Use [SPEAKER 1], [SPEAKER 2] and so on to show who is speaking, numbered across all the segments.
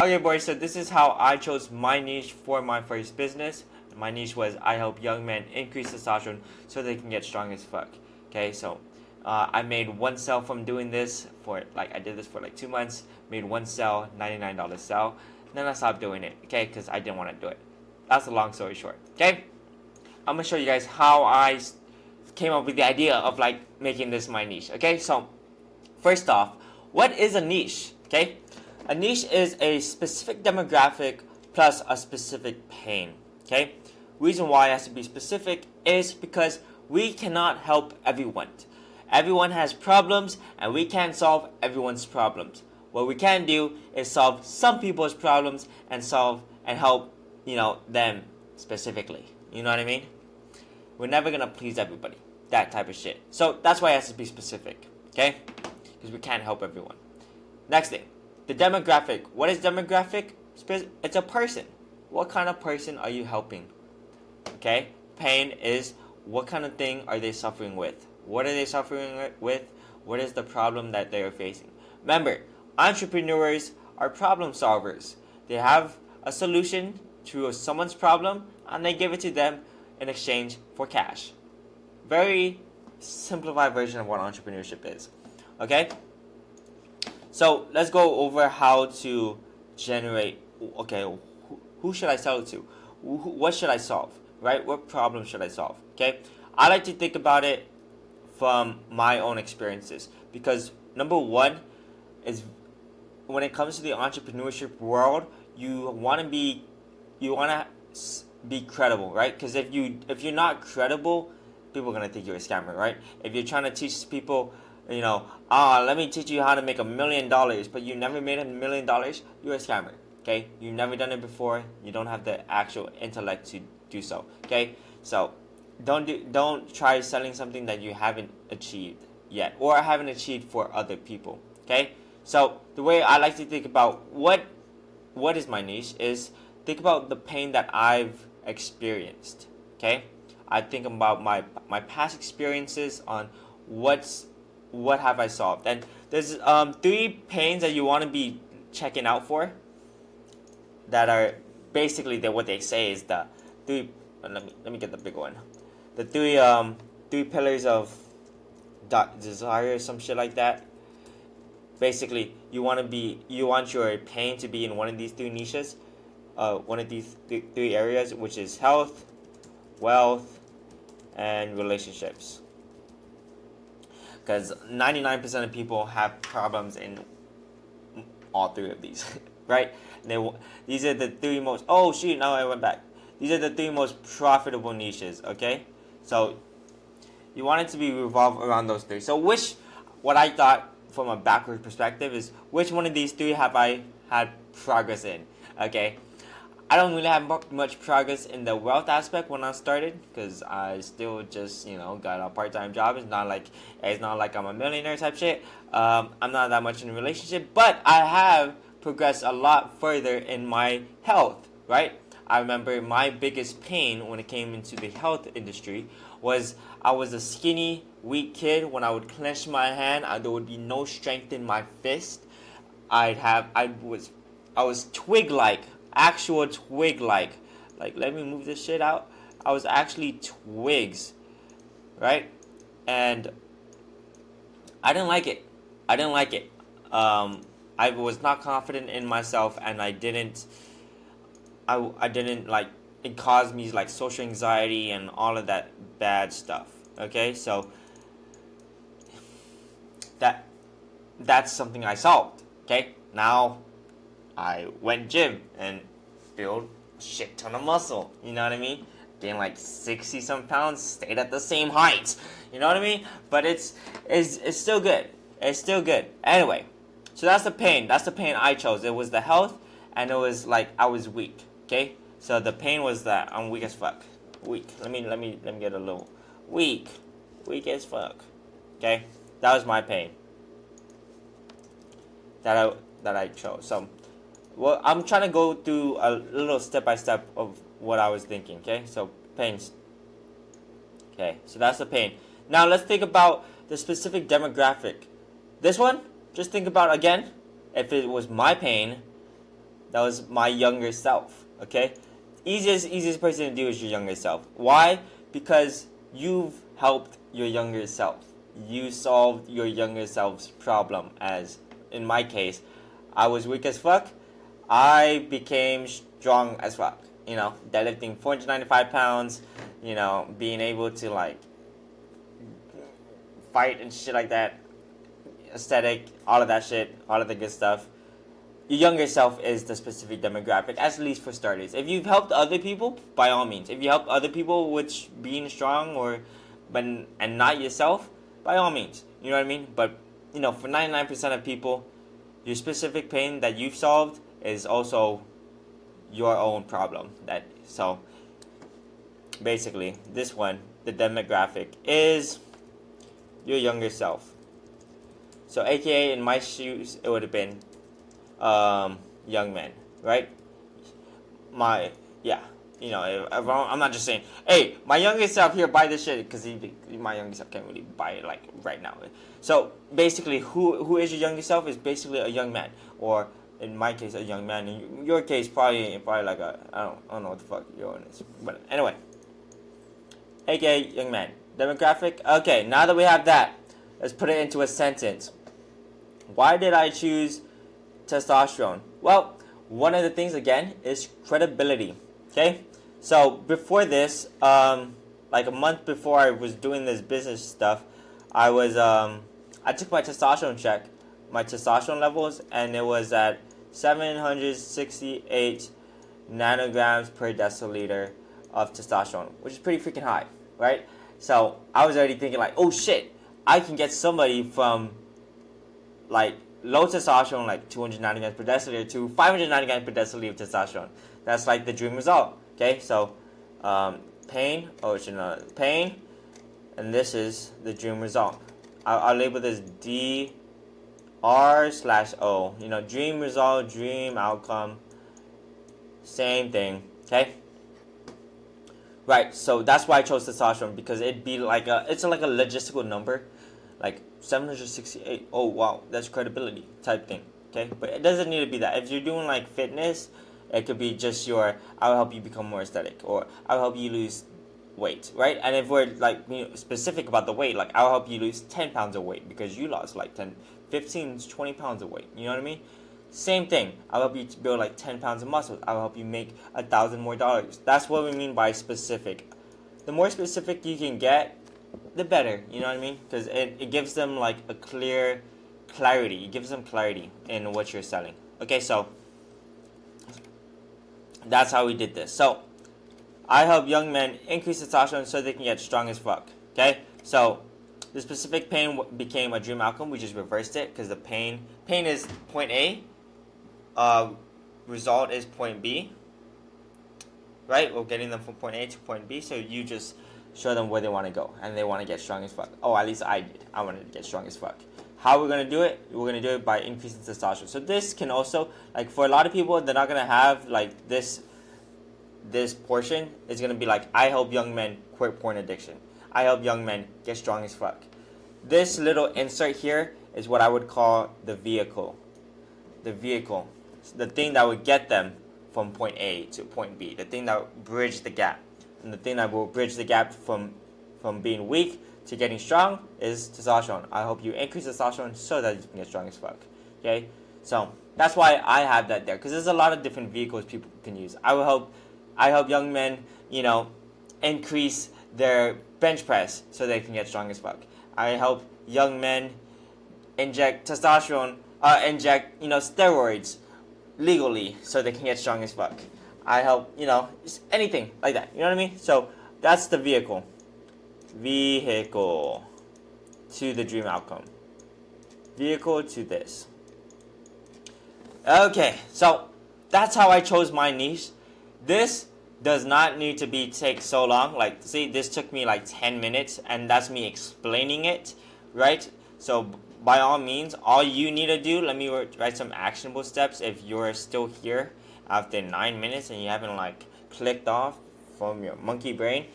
[SPEAKER 1] Okay, boys, so this is how I chose my niche for my first business. My niche was I help young men increase testosterone so they can get strong as fuck. Okay, so I made one sale from doing this for I did this for like 2 months, made one sale, $99 sale. Then I stopped doing it, okay, because I didn't want to do it. That's a long story short, okay? I'm gonna show you guys how I came up with the idea of making this my niche, okay? So, first off, what is a niche, okay? A niche is a specific demographic plus a specific pain. Okay? Reason why it has to be specific is because we cannot help everyone. Everyone has problems and we can't solve everyone's problems. What we can do is solve some people's problems and help, them specifically. You know what I mean? We're never gonna please everybody. That type of shit. So that's why it has to be specific. Okay? Because we can't help everyone. Next thing. The demographic. What is demographic? It's a person. What kind of person are you helping? Okay? Pain is what kind of thing are they suffering with? What are they suffering with? What is the problem that they are facing? Remember, entrepreneurs are problem solvers. They have a solution to someone's problem and they give it to them in exchange for cash. Very simplified version of what entrepreneurship is. Okay? So let's go over how to generate. Okay, who should I sell it to? What should I solve? Right? What problem should I solve? Okay, I like to think about it from my own experiences because number one is when it comes to the entrepreneurship world, you want to be credible, right? Because if you're not credible, people are gonna think you're a scammer, right? If you're trying to teach people, let me teach you how to make $1 million, but you never made $1 million, you're a scammer. Okay, you've never done it before. You don't have the actual intellect to do so. Okay, so don't try selling something that you haven't achieved yet or haven't achieved for other people. Okay, so the way I like to think about what is my niche is think about the pain that I've experienced. Okay, I think about my past experiences on what have I solved, and there's 3 pains that you want to be checking out for that are basically what they say is the 3. Let me get the big one. The 3 pillars of desire, some shit like that. Basically, you want your pain to be in one of these 3 niches, one of these 3 areas, which is health, wealth, and relationships. Because 99% of people have problems in all 3 of these, right? These are the 3 most. Oh shoot! Now I went back. These are the 3 most profitable niches. Okay, so you want it to be revolve around those 3. So what I thought from a backward perspective is which one of these 3 have I had progress in? Okay, I don't really have much progress in the wealth aspect when I started because I still just got a part-time job. It's not like I'm a millionaire type shit. I'm not that much in a relationship, but I have progressed a lot further in my health. Right? I remember my biggest pain when it came into the health industry was I was a skinny, weak kid. When I would clench my hand, there would be no strength in my fist. I was twig-like. Actual twig-like. Let me move this shit out. I was actually twigs, right? And I didn't like it. I was not confident in myself, and I didn't it caused me social anxiety and all of that bad stuff. Okay, so that's something I solved. Okay, now I went gym and built a shit ton of muscle. You know what I mean? Gained 60 some pounds, stayed at the same height. You know what I mean? But it's still good. It's still good. Anyway, so that's the pain. That's the pain I chose. It was the health, and it was I was weak. Okay, so the pain was that I'm weak as fuck. Weak. Let me get a little weak as fuck. Okay, that was my pain that I chose. So, well, I'm trying to go through a little step by step of what I was thinking. Okay, so pains. Okay, so that's the pain. Now let's think about the specific demographic. This one, just think about again, if it was my pain, That was my younger self. Okay, easiest person to do is your younger self. Why? Because you've helped your younger self. You solved your younger self's problem. As in my case, I was weak as fuck. I became strong as fuck. You know, deadlifting 495 pounds. You know, being able to like fight and shit like that. Aesthetic, all of that shit, all of the good stuff. Your younger self is the specific demographic, at least for starters. If you've helped other people, by all means. If you help other people with being strong and not yourself, by all means. You know what I mean? But you know, for 99% of people, your specific pain that you've solved is also your own problem. So basically, this one, the demographic is your younger self. So AKA in my shoes, it would have been young men, right? I'm not just saying, hey, my youngest self here, buy this shit, because my youngest self can't really buy it like right now. So basically, who is your youngest self is basically a young man, or in my case, a young man. In your case, probably like I don't know what the fuck your own is, but anyway, aka young man demographic. Okay, now that we have that, let's put it into a sentence. Why did I choose testosterone? Well, one of the things again is credibility. Okay, so before this, like a month before I was doing this business stuff, I took my testosterone check, my testosterone levels, and it was at 768 nanograms per deciliter of testosterone, which is pretty freaking high, right? So I was already thinking like, oh shit, I can get somebody from like low testosterone, like 200 nanograms per deciliter, to 500 nanograms per deciliter of testosterone. That's like the dream result. Okay, so pain, pain, and this is the dream result. I'll label this DR/O. You know, dream result, dream outcome, same thing. Okay. Right, so that's why I chose testosterone, because it'd be like it's like a logistical number, like 768. Oh wow, that's credibility type thing. Okay, but it doesn't need to be that. If you're doing like fitness, it could be just I'll help you become more aesthetic, or I'll help you lose weight, right? And if we're like specific about the weight, like I'll help you lose 10 pounds of weight because you lost like 10, 15, 20 pounds of weight. You know what I mean? Same thing. I'll help you to build like 10 pounds of muscle. I'll help you make $1,000 more. That's what we mean by specific. The more specific you can get, the better. You know what I mean? Because it gives them like a clarity. It gives them clarity in what you're selling. Okay, so that's how we did this. So I help young men increase testosterone so they can get strong as fuck. Okay, so the specific pain became a dream outcome. We just reversed it because the pain is point A. Result is point B, right? We're getting them from point A to point B, so you just show them where they want to go, and they want to get strong as fuck. Oh, at least I did. I wanted to get strong as fuck. How we're going to do it? We're going to do it by increasing testosterone. So this can also, like for a lot of people, they're not going to have like this portion is going to be like, I help young men quit porn addiction. I help young men get strong as fuck. This little insert here is what I would call the vehicle. The vehicle. The thing that would get them from point A to point B. The thing that would bridge the gap. And the thing that will bridge the gap from being weak to getting strong is testosterone. I hope you increase testosterone so that you can get strong as fuck. Okay? So that's why I have that there. Because there's a lot of different vehicles people can use. I help young men, increase their bench press so they can get strong as fuck. I help young men inject testosterone, steroids legally so they can get strong as fuck. I help, just anything like that. You know what I mean? So that's the vehicle. Vehicle to the dream outcome. Vehicle to this. Okay, so that's how I chose my niche. This does not need to take so long. Like, see, this took me like 10 minutes, and that's me explaining it, right? So by all means, all you need to do, let me write some actionable steps if you're still here after 9 minutes and you haven't like clicked off from your monkey brain.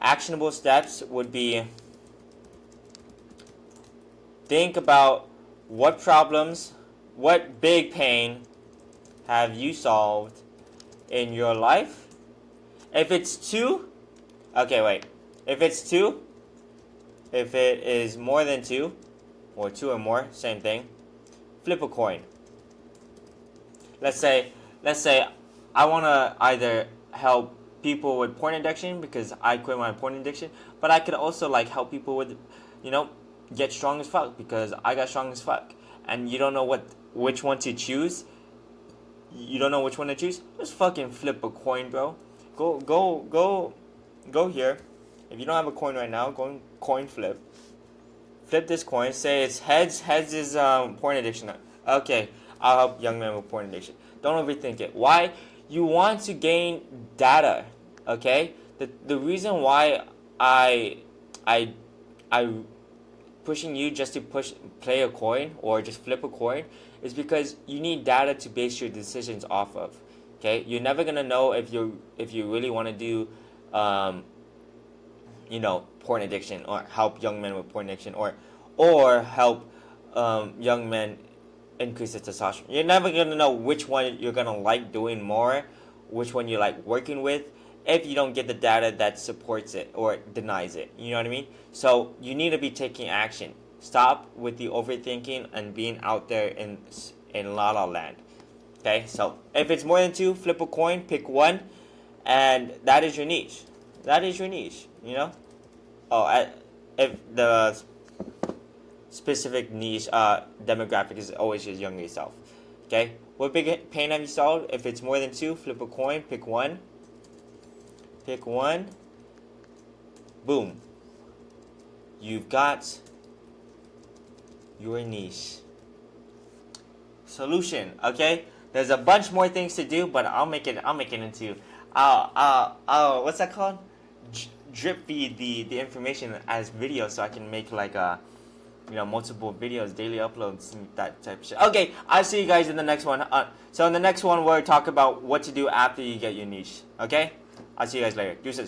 [SPEAKER 1] Actionable steps would be, think about what problems, what big pain have you solved in your life? If it's 2, okay, wait. If it's 2, if it is more than 2, or 2 or more, same thing, flip a coin. Let's say I want to either help people with porn addiction because I quit my porn addiction, but I could also like help people with, get strong as fuck because I got strong as fuck. And you don't know which one to choose. You don't know which one to choose. Just fucking flip a coin, bro. Go here. If you don't have a coin right now, go and coin flip. Flip this coin. Say it's heads. Heads is porn addiction. Okay, I'll help young men with porn addiction. Don't overthink it. Why? You want to gain data. Okay. The reason why I pushing you just to play a coin or just flip a coin is because you need data to base your decisions off of. Okay. You're never gonna know if you really want to do porn addiction or help young men with porn addiction or help young men increase their testosterone. You're never going to know which one you're going to like doing more, which one you like working with, if you don't get the data that supports it or denies it. You know what I mean? So you need to be taking action. Stop with the overthinking and being out there in la la land. Okay, so if it's more than 2, flip a coin, pick one, and that is your niche. That is your niche, if the specific niche demographic is always your younger self. Okay, what big pain have you solved? If it's more than 2, flip a coin, pick one. Pick one. Boom. You've got your niche. Solution. Okay, there's a bunch more things to do, but I'll make it into what's that called? Drip feed the information as video so I can make like multiple videos, daily uploads, and that type of shit. Okay, I'll see you guys in the next one. So in the next one we'll talk about what to do after you get your niche. Okay, I'll see you guys later. Deuces.